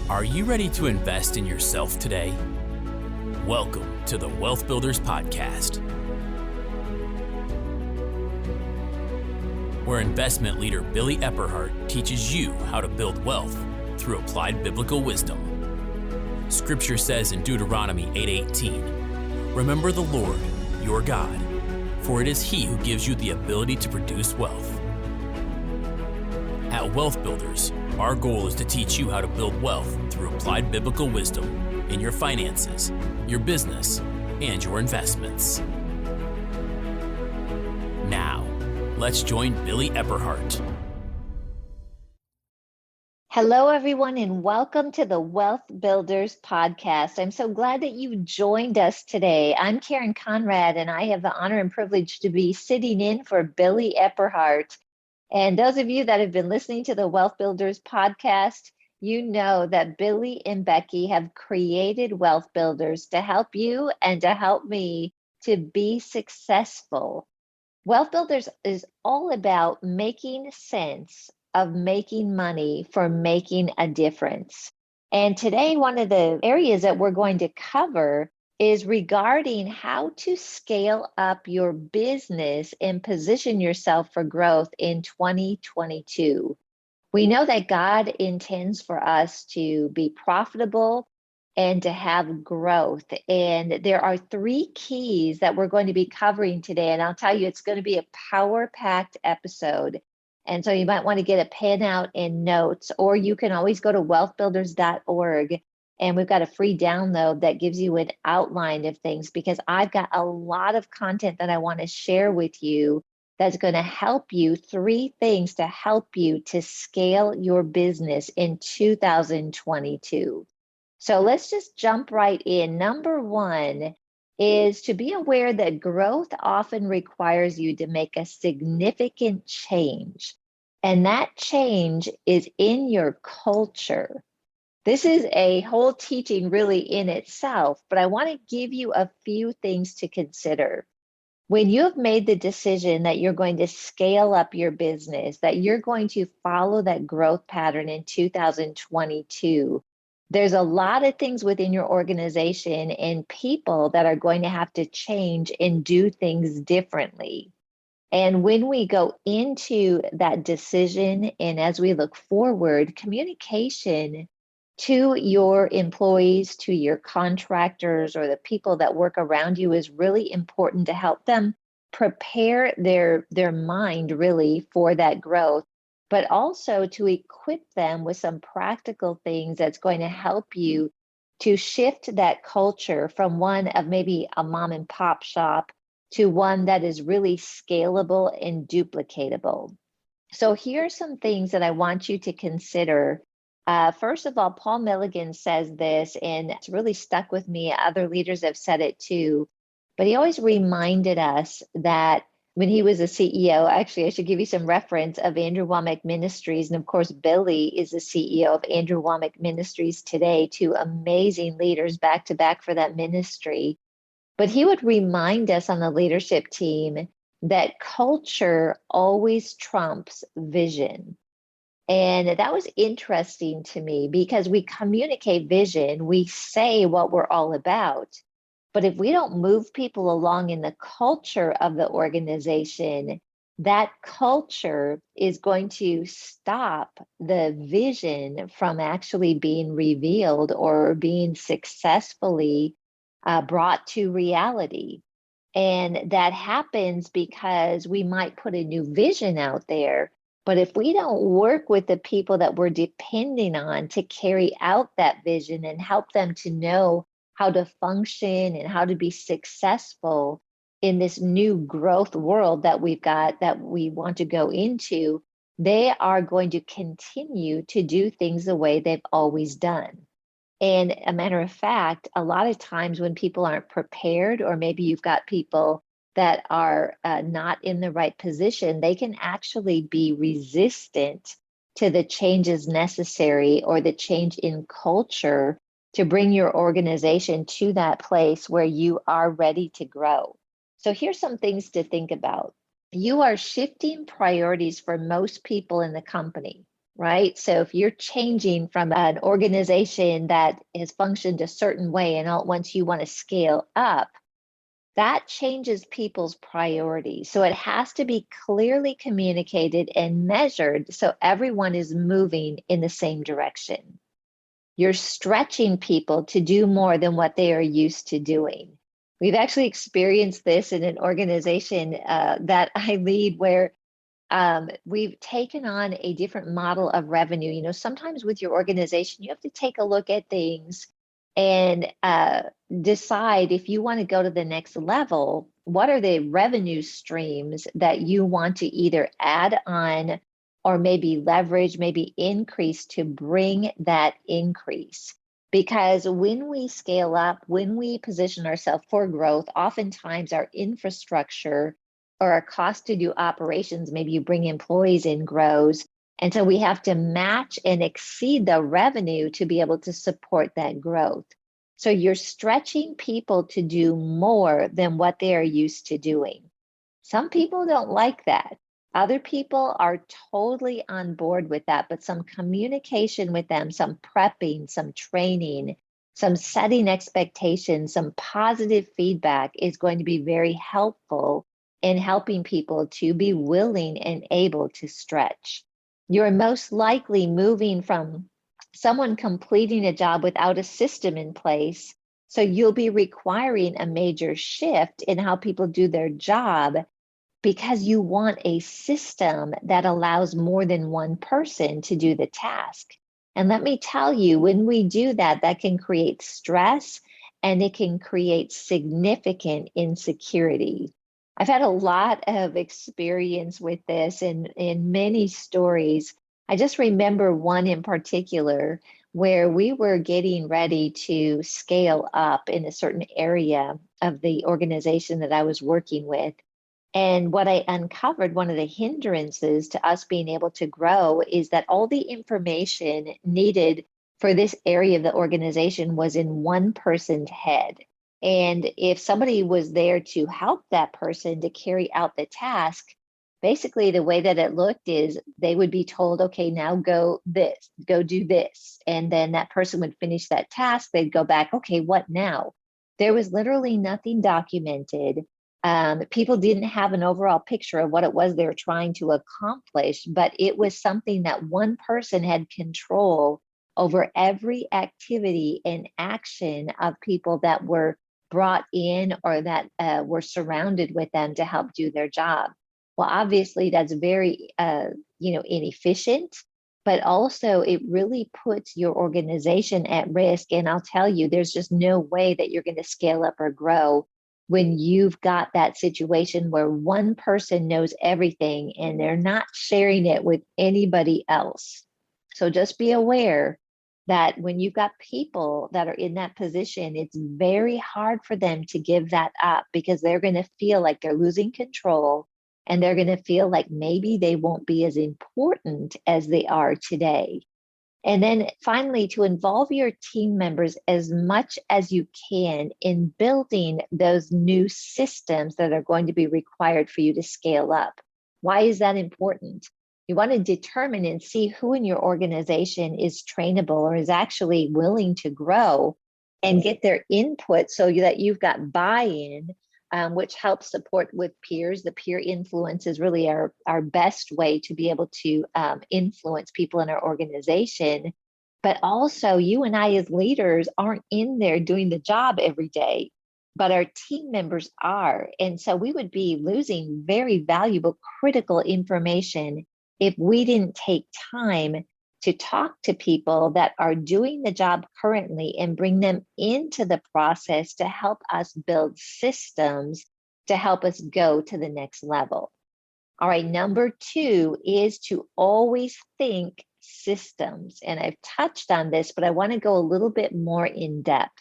Are you ready to invest in yourself today? Welcome to the Wealth Builders Podcast, where investment leader Billy Epperhart teaches you how to build wealth through applied biblical wisdom. Scripture says in Deuteronomy 8:18, "Remember the Lord, your God, for it is He who gives you the ability to produce wealth." At Wealth Builders, our goal is to teach you how to build wealth through applied biblical wisdom in your finances, your business, and your investments. Now, let's join Billy Epperhart. Hello, everyone, and welcome to the Wealth Builders Podcast. I'm so glad that you joined us today. I'm Karen Conrad, and I have the honor and privilege to be sitting in for Billy Epperhart. And those of you that have been listening to the Wealth Builders Podcast, you know that Billy and Becky have created Wealth Builders to help you and to help me to be successful. Wealth Builders is all about making sense of making money for making a difference. And today, one of the areas that we're going to cover is regarding how to scale up your business and position yourself for growth in 2022. We know that God intends for us to be profitable and to have growth. And there are three keys that we're going to be covering today. And I'll tell you, it's going to be a power-packed episode. And so you might want to get a pen out and notes, or you can always go to wealthbuilders.org. And we've got a free download that gives you an outline of things, because I've got a lot of content that I want to share with you that's going to help you, three things to help you to scale your business in 2022. So let's just jump right in. Number one is to be aware that growth often requires you to make a significant change. And that change is in your culture. This is a whole teaching really in itself, but I want to give you a few things to consider. When you have made the decision that you're going to scale up your business, that you're going to follow that growth pattern in 2022, there's a lot of things within your organization and people that are going to have to change and do things differently. And when we go into that decision and as we look forward, communication to your employees, to your contractors, or the people that work around you is really important to help them prepare their mind really for that growth, but also to equip them with some practical things that's going to help you to shift that culture from one of maybe a mom and pop shop to one that is really scalable and duplicatable. So here are some things that I want you to consider. First of all, Paul Milligan says this, and it's really stuck with me. Other leaders have said it too, but he always reminded us that when he was a CEO, actually, I should give you some reference of Andrew Womack Ministries. And of course, Billy is the CEO of Andrew Womack Ministries today, two amazing leaders back to back for that ministry. But he would remind us on the leadership team that culture always trumps vision. And that was interesting to me because we communicate vision, we say what we're all about. But if we don't move people along in the culture of the organization, that culture is going to stop the vision from actually being revealed or being successfully brought to reality. And that happens because we might put a new vision out there, but if we don't work with the people that we're depending on to carry out that vision and help them to know how to function and how to be successful in this new growth world that we've got, that we want to go into, they are going to continue to do things the way they've always done. And a matter of fact, a lot of times when people aren't prepared, or maybe you've got people that are not in the right position, they can actually be resistant to the changes necessary or the change in culture to bring your organization to that place where you are ready to grow. So here's some things to think about. You are shifting priorities for most people in the company. right? So if you're changing from an organization that has functioned a certain way and all at once you want to scale up, that changes people's priorities. So it has to be clearly communicated and measured so everyone is moving in the same direction. You're stretching people to do more than what they are used to doing. We've actually experienced this in an organization that I lead where we've taken on a different model of revenue. You know, sometimes with your organization, you have to take a look at things and decide if you want to go to the next level, what are the revenue streams that you want to either add on or maybe leverage, maybe increase to bring that increase. Because when we scale up, when we position ourselves for growth, oftentimes our infrastructure or our cost to do operations, maybe you bring employees in, grows. And so we have to match and exceed the revenue to be able to support that growth. So you're stretching people to do more than what they are used to doing. Some people don't like that. Other people are totally on board with that, but some communication with them, some prepping, some training, some setting expectations, some positive feedback is going to be very helpful in helping people to be willing and able to stretch. You're most likely moving from someone completing a job without a system in place. So you'll be requiring a major shift in how people do their job because you want a system that allows more than one person to do the task. And let me tell you, when we do that, that can create stress and it can create significant insecurity. I've had a lot of experience with this in many stories. I just remember one in particular where we were getting ready to scale up in a certain area of the organization that I was working with. And what I uncovered, one of the hindrances to us being able to grow is that all the information needed for this area of the organization was in one person's head. And if somebody was there to help that person to carry out the task, basically the way that it looked is they would be told, okay, now go this, go do this. And then that person would finish that task. They'd go back, okay, what now? There was literally nothing documented. People didn't have an overall picture of what it was they were trying to accomplish, but it was something that one person had control over every activity and action of people that were brought in or that were surrounded with them to help do their job. Well, obviously that's very, inefficient, but also it really puts your organization at risk. And I'll tell you, there's just no way that you're going to scale up or grow when you've got that situation where one person knows everything and they're not sharing it with anybody else. So just be aware that when you've got people that are in that position, it's very hard for them to give that up because they're going to feel like they're losing control and they're going to feel like maybe they won't be as important as they are today. And then finally, to involve your team members as much as you can in building those new systems that are going to be required for you to scale up. Why is that important? You want to determine and see who in your organization is trainable or is actually willing to grow and get their input so that you've got buy-in, which helps support with peers. The peer influence is really our best way to be able to influence people in our organization. But also, you and I as leaders aren't in there doing the job every day, but our team members are. And so we would be losing very valuable, critical information if we didn't take time to talk to people that are doing the job currently and bring them into the process to help us build systems to help us go to the next level. All right, number 2 is to always think systems. And I've touched on this, but I want to go a little bit more in depth.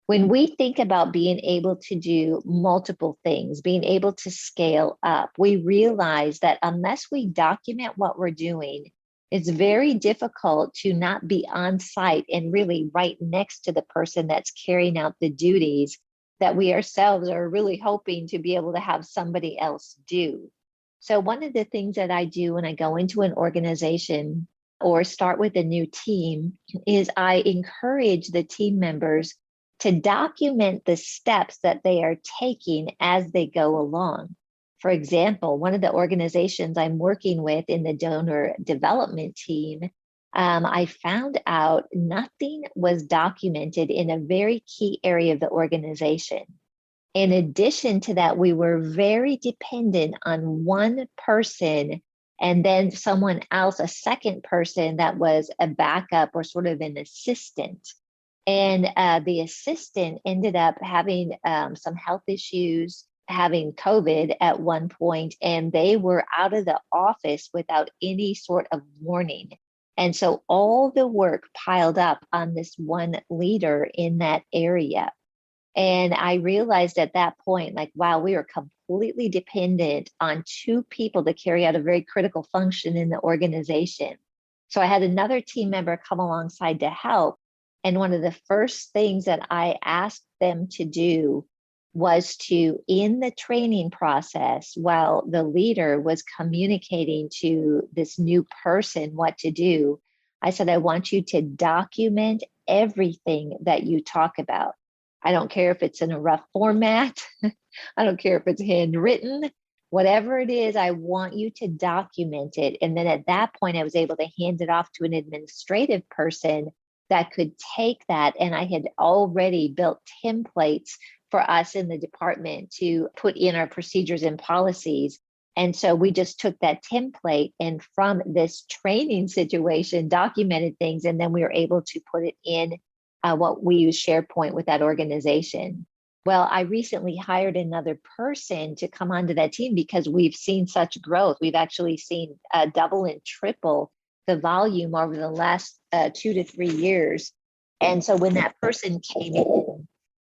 When we think about being able to do multiple things, being able to scale up, we realize that unless we document what we're doing, it's very difficult to not be on site and really right next to the person that's carrying out the duties that we ourselves are really hoping to be able to have somebody else do. So one of the things that I do when I go into an organization, or start with a new team is I encourage the team members to document the steps that they are taking as they go along. For example, one of the organizations I'm working with in the donor development team, I found out nothing was documented in a very key area of the organization. In addition to that, we were very dependent on one person and then someone else, a second person that was a backup or sort of an assistant. And the assistant ended up having some health issues, having COVID at one point, and they were out of the office without any sort of warning. And so all the work piled up on this one leader in that area. And I realized at that point, like, wow, we are completely dependent on two people to carry out a very critical function in the organization. So I had another team member come alongside to help. And one of the first things that I asked them to do was to, in the training process, while the leader was communicating to this new person what to do, I said, I want you to document everything that you talk about. I don't care if it's in a rough format. I don't care if it's handwritten, whatever it is, I want you to document it. And then at that point, I was able to hand it off to an administrative person that could take that. And I had already built templates for us in the department to put in our procedures and policies. And so we just took that template and from this training situation, documented things, and then we were able to put it in what we use SharePoint with that organization. Well, I recently hired another person to come onto that team because we've seen such growth. We've actually seen double and triple the volume over the last 2 to 3 years. And so when that person came in,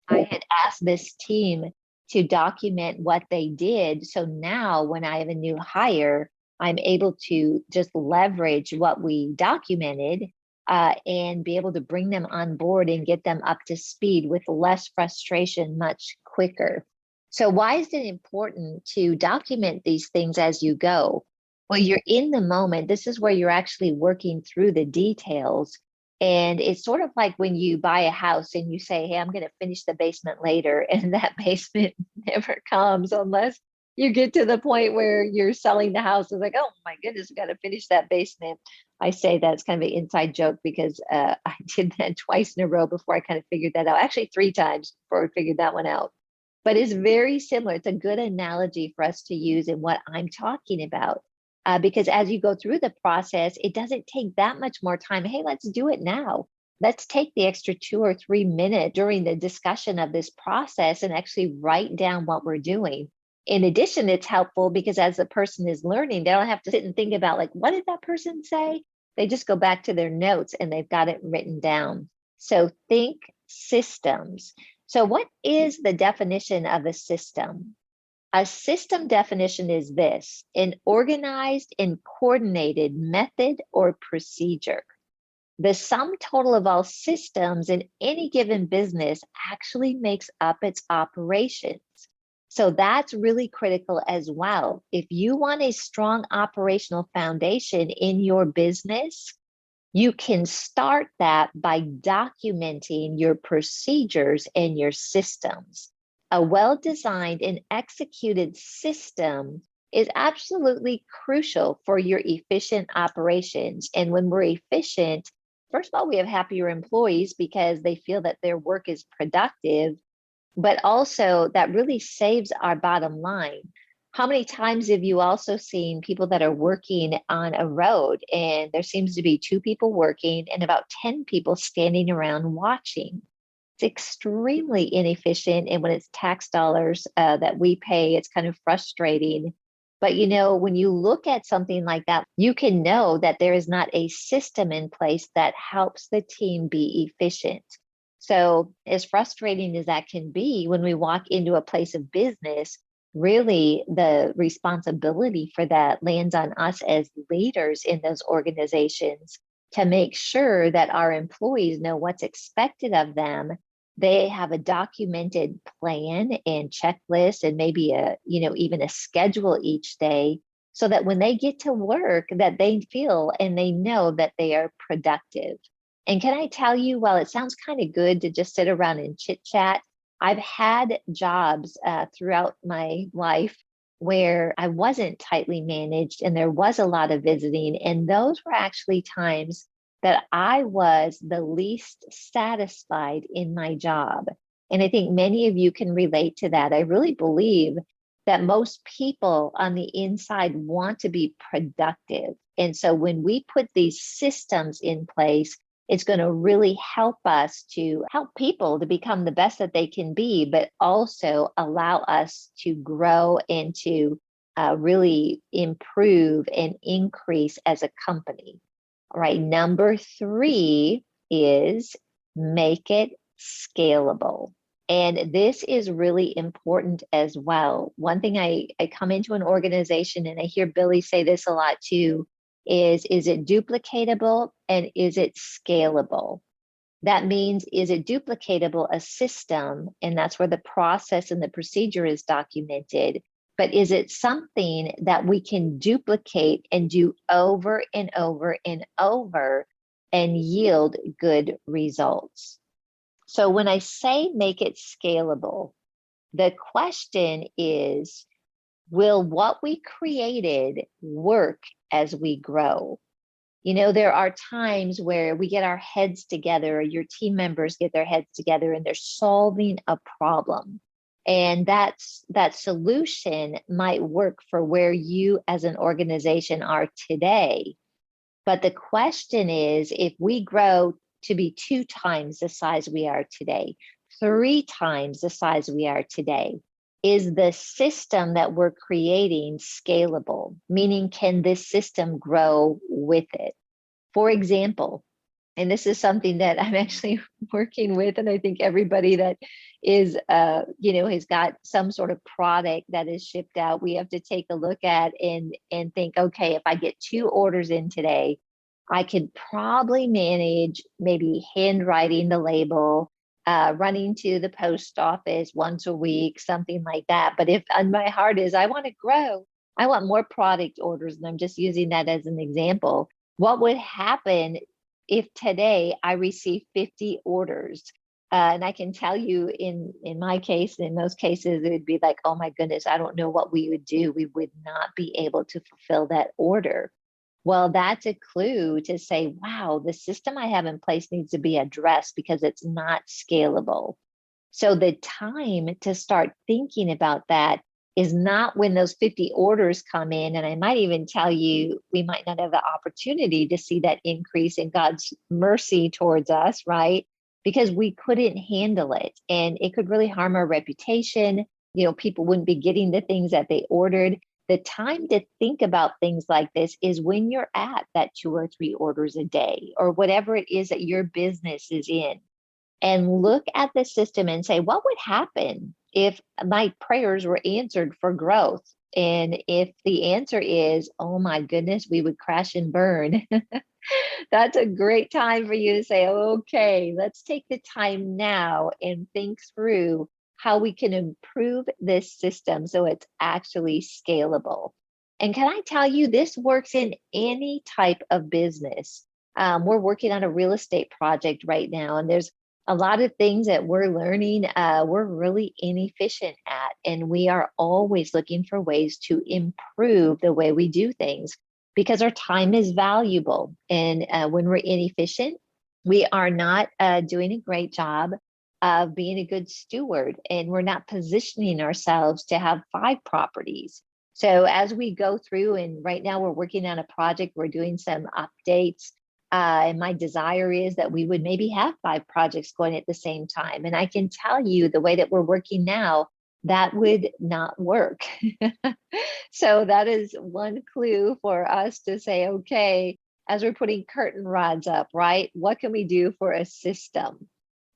I had asked this team to document what they did. So now when I have a new hire, I'm able to just leverage what we documented and be able to bring them on board and get them up to speed with less frustration much quicker. So why is it important to document these things as you go? Well, you're in the moment. This is where you're actually working through the details. And it's sort of like when you buy a house and you say, hey, I'm going to finish the basement later. And that basement never comes unless you get to the point where you're selling the house. It's like, oh my goodness, we got to finish that basement. I say that's kind of an inside joke because I did that twice in a row before I kind of figured that out. Actually, 3 times before I figured that one out. But it's very similar. It's a good analogy for us to use in what I'm talking about. Because as you go through the process, it doesn't take that much more time. Hey, let's do it now. Let's take the extra 2 or 3 minutes during the discussion of this process and actually write down what we're doing. In addition, it's helpful because as the person is learning, they don't have to sit and think about like, what did that person say? They just go back to their notes and they've got it written down. So think systems. So what is the definition of a system? A system definition is this: an organized and coordinated method or procedure. The sum total of all systems in any given business actually makes up its operations. So that's really critical as well. If you want a strong operational foundation in your business, you can start that by documenting your procedures and your systems. A well-designed and executed system is absolutely crucial for your efficient operations. And when we're efficient, first of all, we have happier employees because they feel that their work is productive, but also that really saves our bottom line. How many times have you also seen people that are working on a road and there seems to be 2 people working and about 10 people standing around watching? It's extremely inefficient. And when it's tax dollars that we pay, it's kind of frustrating. But you know, when you look at something like that, you can know that there is not a system in place that helps the team be efficient. So as frustrating as that can be, when we walk into a place of business, really the responsibility for that lands on us as leaders in those organizations to make sure that our employees know what's expected of them. They have a documented plan and checklist and maybe a, even a schedule each day so that when they get to work, that they feel and they know that they are productive. And can I tell you, while it sounds kind of good to just sit around and chit chat, I've had jobs throughout my life where I wasn't tightly managed and there was a lot of visiting. And those were actually times that I was the least satisfied in my job. And I think many of you can relate to that. I really believe that most people on the inside want to be productive. And so when we put these systems in place, it's going to really help us to help people to become the best that they can be, but also allow us to grow and to really improve and increase as a company. All right. Number 3 is make it scalable. And this is really important as well. One thing I come into an organization and I hear Billy say this a lot too, is it duplicatable and is it scalable? That means, is it duplicatable, a system, and that's where the process and the procedure is documented, but is it something that we can duplicate and do over and over and over and yield good results? So when I say make it scalable, the question is, will what we created work as we grow? You know, there are times where we get our heads together, or your team members get their heads together and they're solving a problem. And that solution might work for where you as an organization are today. But the question is, if we grow to be 2 times the size we are today, 3 times the size we are today, is the system that we're creating scalable? Meaning, can this system grow with it? For example, and this is something that I'm actually working with, and I think everybody that is, has got some sort of product that is shipped out, we have to take a look at and think, okay, if I get 2 orders in today, I could probably manage maybe handwriting the label, running to the post office once a week, something like that. But if on my heart is, I want to grow, I want more product orders, and I'm just using that as an example. What would happen if today I receive 50 orders? And I can tell you in my case, in most cases, it would be like, oh my goodness, I don't know what we would do. We would not be able to fulfill that order. Well, that's a clue to say, wow, the system I have in place needs to be addressed because it's not scalable. So the time to start thinking about that is not when those 50 orders come in. And I might even tell you, we might not have the opportunity to see that increase in God's mercy towards us, right? Because we couldn't handle it. And it could really harm our reputation. You know, people wouldn't be getting the things that they ordered. The time to think about things like this is when you're at that 2 or 3 orders a day, or whatever it is that your business is in. And look at the system and say, what would happen if my prayers were answered for growth? And if the answer is, oh my goodness, we would crash and burn, that's a great time for you to say, okay, let's take the time now and think through how we can improve this system so it's actually scalable. And can I tell you, this works in any type of business. We're working on a real estate project right now, and there's a lot of things that we're learning we're really inefficient at, and we are always looking for ways to improve the way we do things because our time is valuable. And when we're inefficient, we are not doing a great job of being a good steward, and we're not positioning ourselves to have 5 properties. So as we go through, and right now we're working on a project, we're doing some updates. And my desire is that we would maybe have 5 projects going at the same time. And I can tell you, the way that we're working now, that would not work. So that is one clue for us to say, okay, as we're putting curtain rods up, right? What can we do for a system?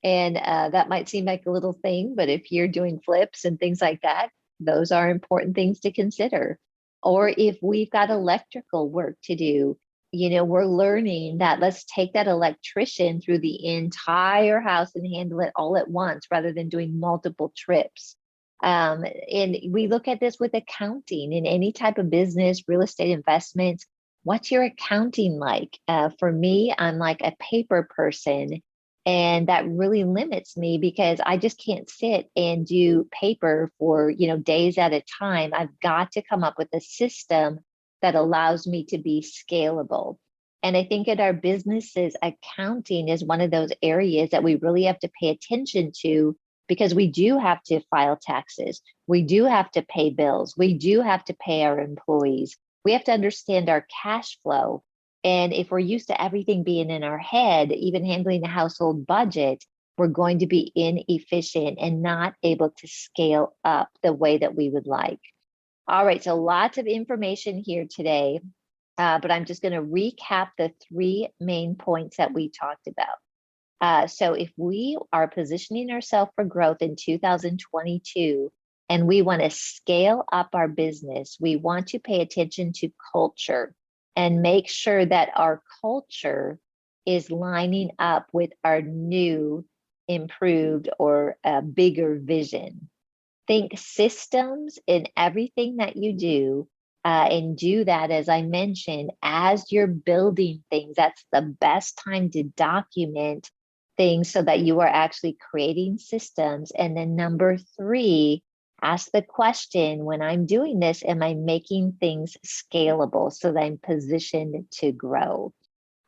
And that might seem like a little thing, but if you're doing flips and things like that, those are important things to consider. Or if we've got electrical work to do, you know, we're learning that let's take that electrician through the entire house and handle it all at once rather than doing multiple trips. And we look at this with accounting in any type of business, real estate investments. What's your accounting like? For me, I'm like a paper person, and that really limits me because I just can't sit and do paper for, days at a time. I've got to come up with a system that allows me to be scalable. And I think in our businesses, accounting is one of those areas that we really have to pay attention to because we do have to file taxes. We do have to pay bills. We do have to pay our employees. We have to understand our cash flow. And if we're used to everything being in our head, even handling the household budget, we're going to be inefficient and not able to scale up the way that we would like. All right, so lots of information here today, but I'm just going to recap the three main points that we talked about. So if we are positioning ourselves for growth in 2022 and we want to scale up our business, we want to pay attention to culture and make sure that our culture is lining up with our new, improved, or bigger vision. Think systems in everything that you do, and do that, as I mentioned, as you're building things. That's the best time to document things so that you are actually creating systems. And then number three, ask the question, when I'm doing this, am I making things scalable so that I'm positioned to grow?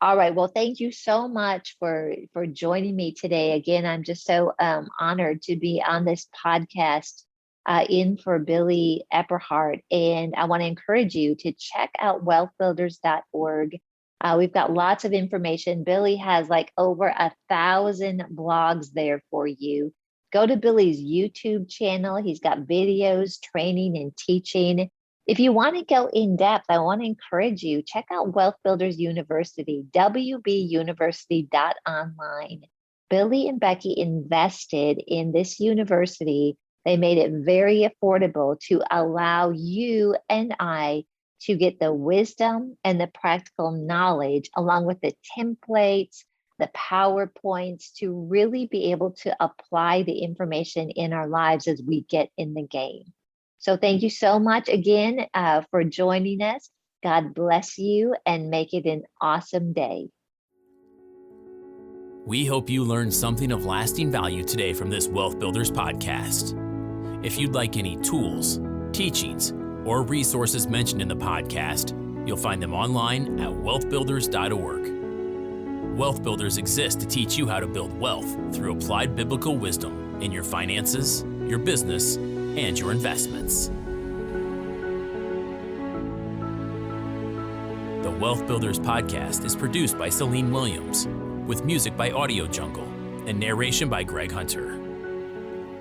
All right. Well, thank you so much for joining me today. Again, I'm just so honored to be on this podcast in for Billy Epperhart. And I want to encourage you to check out wealthbuilders.org. We've got lots of information. Billy has like over 1,000 blogs there for you. Go to Billy's YouTube channel. He's got videos, training, and teaching. If you want to go in depth, I want to encourage you, check out Wealth Builders University, wbuniversity.online. Billy and Becky invested in this university. They made it very affordable to allow you and I to get the wisdom and the practical knowledge, along with the templates, the PowerPoints, to really be able to apply the information in our lives as we get in the game. So thank you so much again for joining us. God bless you and make it an awesome day. We hope you learned something of lasting value today from this Wealth Builders podcast. If you'd like any tools, teachings, or resources mentioned in the podcast, you'll find them online at wealthbuilders.org. Wealth Builders exists to teach you how to build wealth through applied biblical wisdom in your finances, your business, and your investments. The Wealth Builders podcast is produced by Celine Williams, with music by Audio Jungle and narration by Greg Hunter.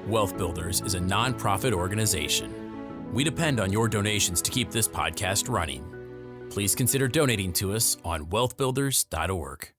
Wealth Builders is a nonprofit organization. We depend on your donations to keep this podcast running. Please consider donating to us on wealthbuilders.org.